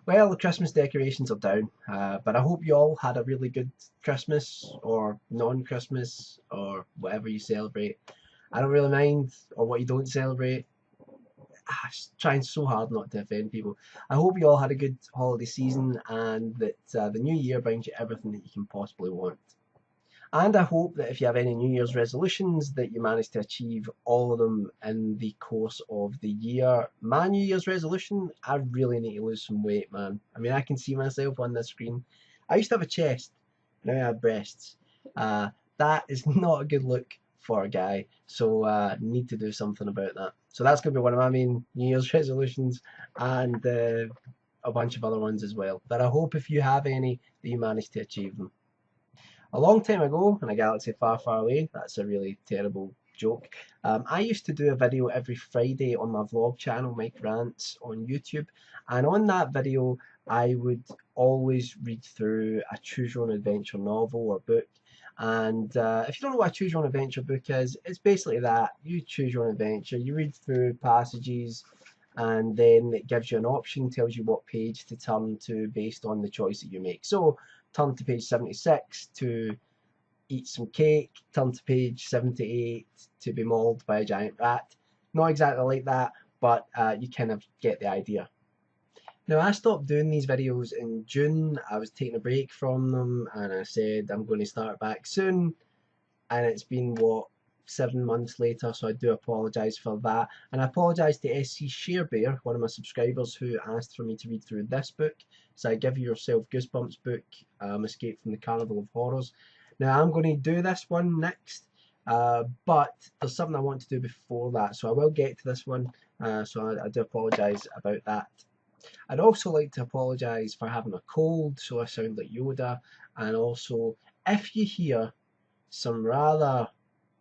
Well, the Christmas decorations are down, but I hope you all had a really good Christmas or non-Christmas or whatever you celebrate. I don't really mind, or what you don't celebrate. Trying so hard not to offend people. I hope you all had a good holiday season and that the new year brings you everything that you can possibly want. And I hope that if you have any New Year's resolutions, that you manage to achieve all of them in the course of the year. My New Year's resolution, I really need to lose some weight, man. I mean, I can see myself on the screen. I used to have a chest, now I have breasts. That is not a good look for a guy, so need to do something about that. So that's going to be one of my main New Year's resolutions, and a bunch of other ones as well. But I hope if you have any, that you manage to achieve them. A long time ago, in a galaxy far, far away, that's a really terrible joke. I used to do a video every Friday on my vlog channel, Mike Rants, on YouTube. And on that video, I would always read through a choose your own adventure novel or book. And if you don't know what a choose your own adventure book is, it's basically that. You choose your own adventure, you read through passages, and then it gives you an option, tells you what page to turn to based on the choice that you make. So turn to page 76 to eat some cake, turn to page 78 to be mauled by a giant rat. Not exactly like that, but you kind of get the idea. Now, I stopped doing these videos in June. I was taking a break from them and I said I'm going to start back soon. And it's been, what, 7 months later, so I do apologise for that. And I apologise to SC Sharebear, one of my subscribers, who asked for me to read through this book. So I Give Yourself Goosebumps book, Escape from the Carnival of Horrors. Now I'm going to do this one next, but there's something I want to do before that, so I will get to this one, so I do apologise about that. I'd also like to apologise for having a cold, so I sound like Yoda, and also if you hear some rather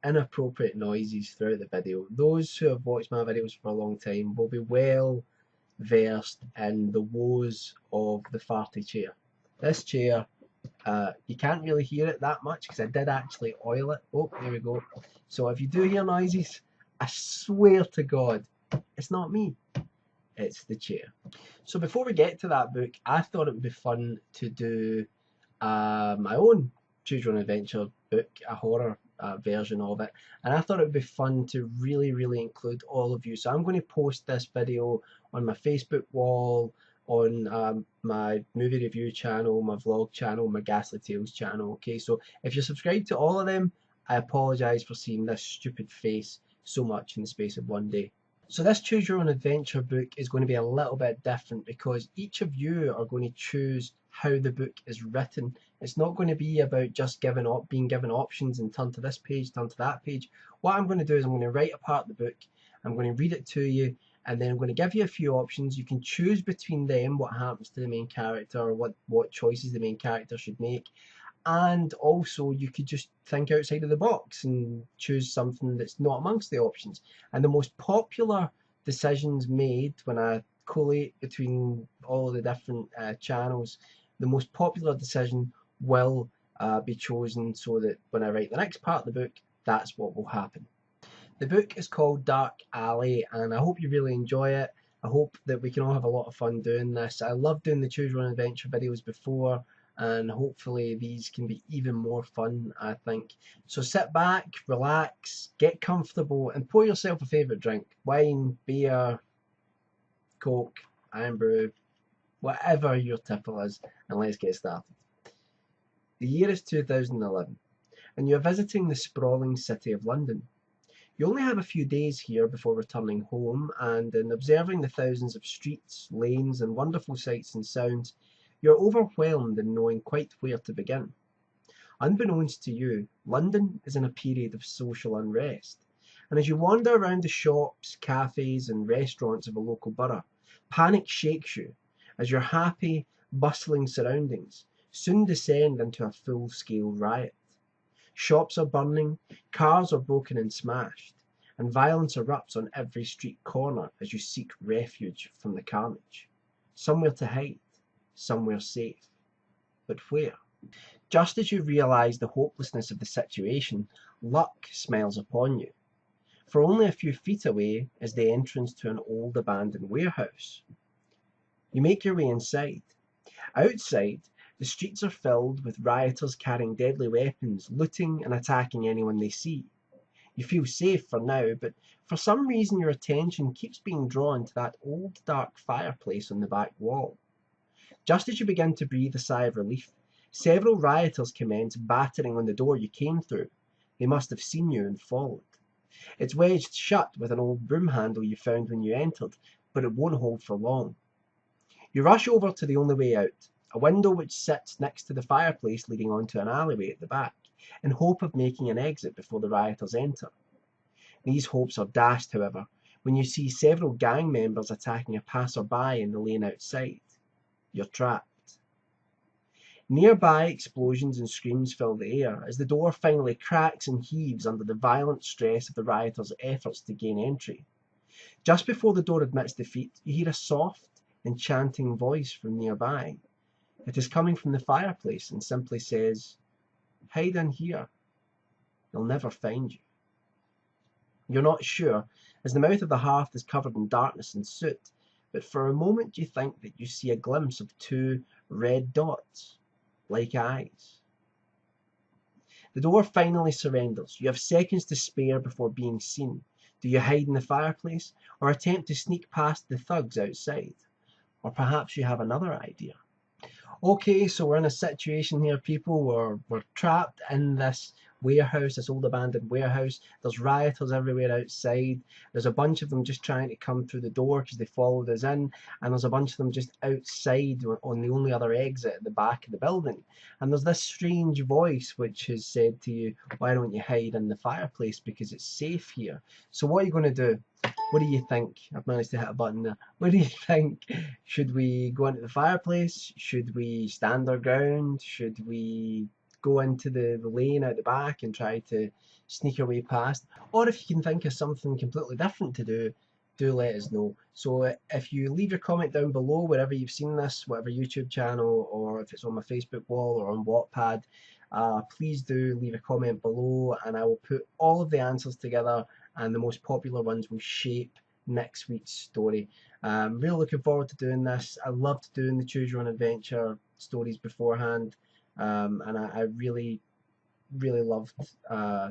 inappropriate noises throughout the video, those who have watched my videos for a long time will be well versed in the woes of the farty chair. This chair, you can't really hear it that much because I did actually oil it. Oh, there we go. So if you do hear noises, I swear to God, it's not me, it's the chair. So before we get to that book, I thought it would be fun to do my own Choose Your Own Adventure book, a horror version of it, and I thought it would be fun to really include all of you. So I'm going to post this video on my Facebook wall, on my movie review channel, my vlog channel, my Ghastly Tales channel. Okay, so if you're subscribed to all of them, I apologise for seeing this stupid face so much in the space of one day. So this Choose Your Own Adventure book is going to be a little bit different because each of you are going to choose how the book is written. It's not going to be about just being given options and turn to this page, turn to that page. What I'm going to do is I'm going to write apart the book, I'm going to read it to you, and then I'm going to give you a few options. You can choose between them what happens to the main character or what choices the main character should make. And also you could just think outside of the box and choose something that's not amongst the options. And the most popular decisions made when I collate between all of the different channels, the most popular decision will be chosen so that when I write the next part of the book, that's what will happen. The book is called Dark Alley, and I hope you really enjoy it. I hope that we can all have a lot of fun doing this. I love doing the Choose Your Own Adventure videos before, and hopefully these can be even more fun, I think. So sit back, relax, get comfortable, and pour yourself a favourite drink. Wine, beer, Coke, Iron Brew, whatever your tipple is, and let's get started. The year is 2011, and you're visiting the sprawling city of London. You only have a few days here before returning home, and in observing the thousands of streets, lanes, and wonderful sights and sounds, you're overwhelmed in knowing quite where to begin. Unbeknownst to you, London is in a period of social unrest, and as you wander around the shops, cafes, and restaurants of a local borough, panic shakes you as your happy, bustling surroundings soon descend into a full-scale riot. Shops are burning, cars are broken and smashed, and violence erupts on every street corner as you seek refuge from the carnage. Somewhere to hide, somewhere safe. But where? Just as you realise the hopelessness of the situation, luck smiles upon you. For only a few feet away is the entrance to an old abandoned warehouse. You make your way inside. Outside, the streets are filled with rioters carrying deadly weapons, looting and attacking anyone they see. You feel safe for now, but for some reason your attention keeps being drawn to that old dark fireplace on the back wall. Just as you begin to breathe a sigh of relief, several rioters commence battering on the door you came through. They must have seen you and followed. It's wedged shut with an old broom handle you found when you entered, but it won't hold for long. You rush over to the only way out, a window which sits next to the fireplace leading onto an alleyway at the back, in hope of making an exit before the rioters enter. These hopes are dashed, however, when you see several gang members attacking a passerby in the lane outside. You're trapped. Nearby, explosions and screams fill the air as the door finally cracks and heaves under the violent stress of the rioters' efforts to gain entry. Just before the door admits defeat, you hear a soft, enchanting voice from nearby. It is coming from the fireplace and simply says, "Hide in here. They'll never find you." You're not sure, as the mouth of the hearth is covered in darkness and soot, but for a moment you think that you see a glimpse of two red dots, like eyes. The door finally surrenders. You have seconds to spare before being seen. Do you hide in the fireplace, or attempt to sneak past the thugs outside? Or perhaps you have another idea. Okay, so we're in a situation here, people. We're trapped in this warehouse, this old abandoned warehouse. There's rioters everywhere outside. There's a bunch of them just trying to come through the door because they followed us in, and there's a bunch of them just outside on the only other exit at the back of the building. And there's this strange voice which has said to you, "Why don't you hide in the fireplace because it's safe here?" So what are you going to do? What do you think? I've managed to hit a button there. What do you think? Should we go into the fireplace? Should we stand our ground? Should we go into the lane out the back and try to sneak our way past? Or if you can think of something completely different to do let us know. So if you leave your comment down below wherever you've seen this, whatever YouTube channel, or if it's on my Facebook wall or on Wattpad, please do leave a comment below and I will put all of the answers together and the most popular ones will shape next week's story. Really looking forward to doing this. I loved doing the Choose Your Own Adventure stories beforehand, and I really loved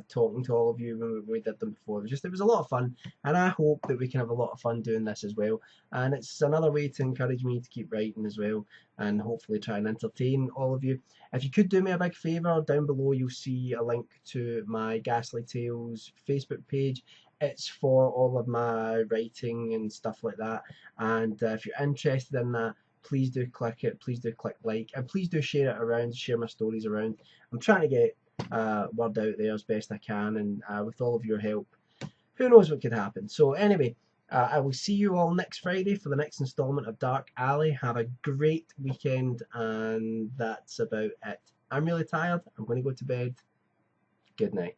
talking to all of you when we did them before. It was a lot of fun, and I hope that we can have a lot of fun doing this as well. And it's another way to encourage me to keep writing as well, and hopefully try and entertain all of you. If you could do me a big favour, down below you'll see a link to my Ghastly Tales Facebook page. It's for all of my writing and stuff like that, and if you're interested in that, please do click it, please do click like, and please do share it around, share my stories around. I'm trying to get word out there as best I can, and with all of your help, who knows what could happen. So anyway, I will see you all next Friday for the next installment of Dark Alley. Have a great weekend, and that's about it. I'm really tired. I'm going to go to bed. Good night.